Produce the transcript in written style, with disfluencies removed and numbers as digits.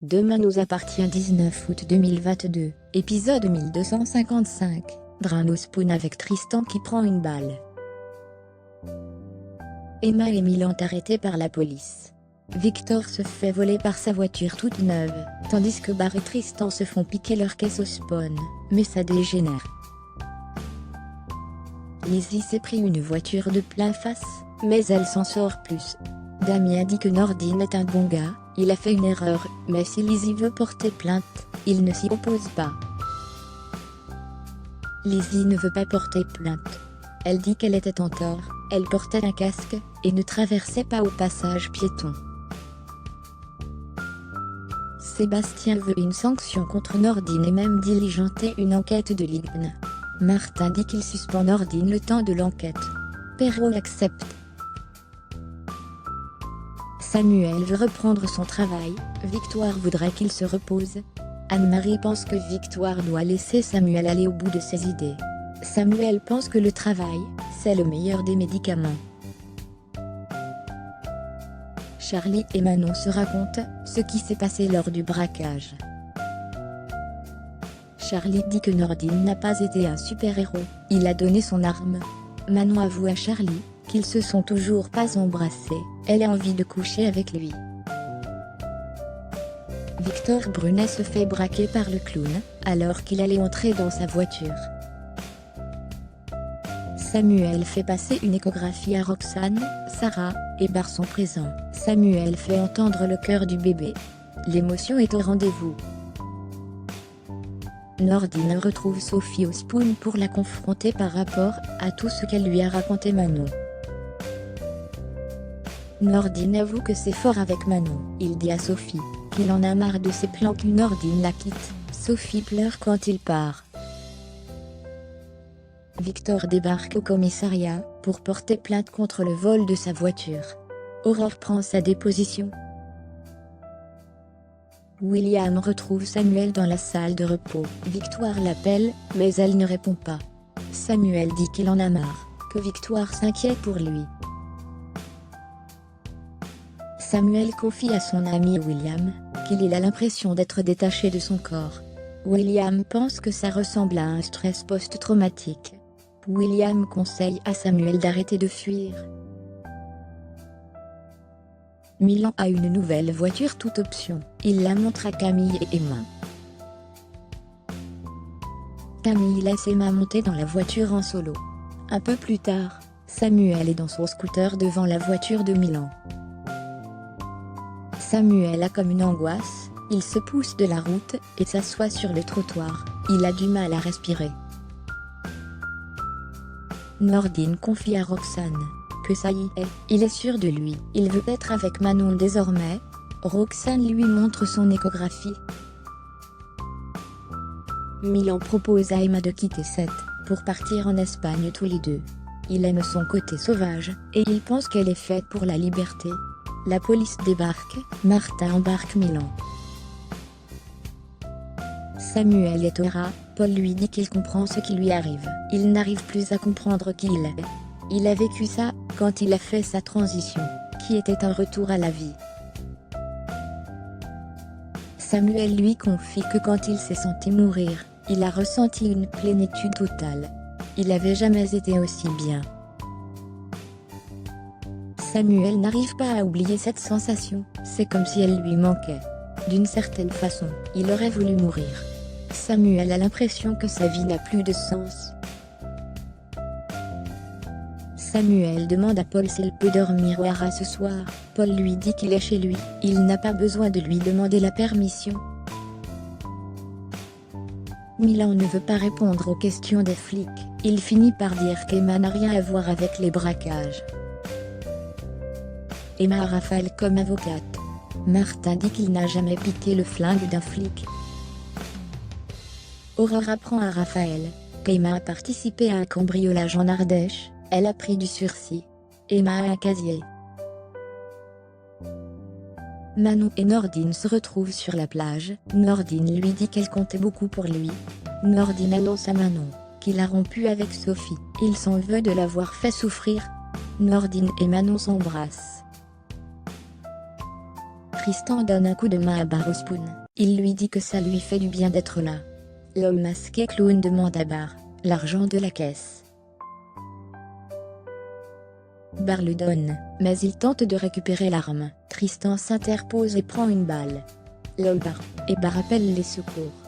Demain nous appartient 19 août 2022, épisode 1255, drame au Spoon avec Tristan qui prend une balle. Emma et Milan arrêtés par la police. Victor se fait voler par sa voiture toute neuve, tandis que Barr et Tristan se font piquer leur caisse au Spawn, mais ça dégénère. Lizzie s'est pris une voiture de plein face, mais elle s'en sort plus. Damien dit que Nordine est un bon gars, il a fait une erreur, mais si Lizzie veut porter plainte, il ne s'y oppose pas. Lizzie ne veut pas porter plainte. Elle dit qu'elle était en tort, elle portait un casque, et ne traversait pas au passage piéton. Sébastien veut une sanction contre Nordine et même diligenter une enquête de l'IGN. Martin dit qu'il suspend Nordine le temps de l'enquête. Perrault accepte. Samuel veut reprendre son travail, Victoire voudrait qu'il se repose. Anne-Marie pense que Victoire doit laisser Samuel aller au bout de ses idées. Samuel pense que le travail, c'est le meilleur des médicaments. Charlie et Manon se racontent ce qui s'est passé lors du braquage. Charlie dit que Nordine n'a pas été un super-héros, il a donné son arme. Manon avoue à Charlie qu'ils se sont toujours pas embrassés, elle a envie de coucher avec lui. Victor Brunet se fait braquer par le clown, alors qu'il allait entrer dans sa voiture. Samuel fait passer une échographie à Roxane, Sarah, et Barr sont présents. Samuel fait entendre le cœur du bébé. L'émotion est au rendez-vous. Nordine retrouve Sophie au Spoon pour la confronter par rapport à tout ce qu'elle lui a raconté Manon. Nordine avoue que c'est fort avec Manon. Il dit à Sophie qu'il en a marre de ses plans que Nordine la quitte. Sophie pleure quand il part. Victor débarque au commissariat pour porter plainte contre le vol de sa voiture. Aurore prend sa déposition. William retrouve Samuel dans la salle de repos. Victoire l'appelle, mais elle ne répond pas. Samuel dit qu'il en a marre, que Victoire s'inquiète pour lui. Samuel confie à son ami William qu'il a l'impression d'être détaché de son corps. William pense que ça ressemble à un stress post-traumatique. William conseille à Samuel d'arrêter de fuir. Milan a une nouvelle voiture toute option. Il la montre à Camille et Emma. Camille laisse Emma monter dans la voiture en solo. Un peu plus tard, Samuel est dans son scooter devant la voiture de Milan. Samuel a comme une angoisse, il se pousse de la route et s'assoit sur le trottoir. Il a du mal à respirer. Nordine confie à Roxane que ça y est, il est sûr de lui, il veut être avec Manon désormais. Roxane lui montre son échographie. Milan propose à Emma de quitter Sète pour partir en Espagne tous les deux. Il aime son côté sauvage, et il pense qu'elle est faite pour la liberté. La police débarque, Martin embarque Milan. Samuel est au rat, Paul lui dit qu'il comprend ce qui lui arrive. Il n'arrive plus à comprendre qui il est. Il a vécu ça, quand il a fait sa transition, qui était un retour à la vie. Samuel lui confie que quand il s'est senti mourir, il a ressenti une plénitude totale. Il n'avait jamais été aussi bien. Samuel n'arrive pas à oublier cette sensation, c'est comme si elle lui manquait. D'une certaine façon, il aurait voulu mourir. Samuel a l'impression que sa vie n'a plus de sens. Samuel demande à Paul s'il peut dormir au haras ce soir. Paul lui dit qu'il est chez lui, il n'a pas besoin de lui demander la permission. Milan ne veut pas répondre aux questions des flics, il finit par dire qu'Emma n'a rien à voir avec les braquages. Emma a Raphaël comme avocate. Martin dit qu'il n'a jamais piqué le flingue d'un flic. Aurore apprend à Raphaël qu'Emma a participé à un cambriolage en Ardèche, elle a pris du sursis. Emma a un casier. Manon et Nordine se retrouvent sur la plage, Nordine lui dit qu'elle comptait beaucoup pour lui. Nordine annonce à Manon qu'il a rompu avec Sophie, il s'en veut de l'avoir fait souffrir. Nordine et Manon s'embrassent. Tristan donne un coup de main à Bar au spoon. Il lui dit que ça lui fait du bien d'être là. L'homme masqué clown demande à Bar l'argent de la caisse. Bar le donne, mais il tente de récupérer l'arme. Tristan s'interpose et prend une balle. Bar et Bar appelle les secours.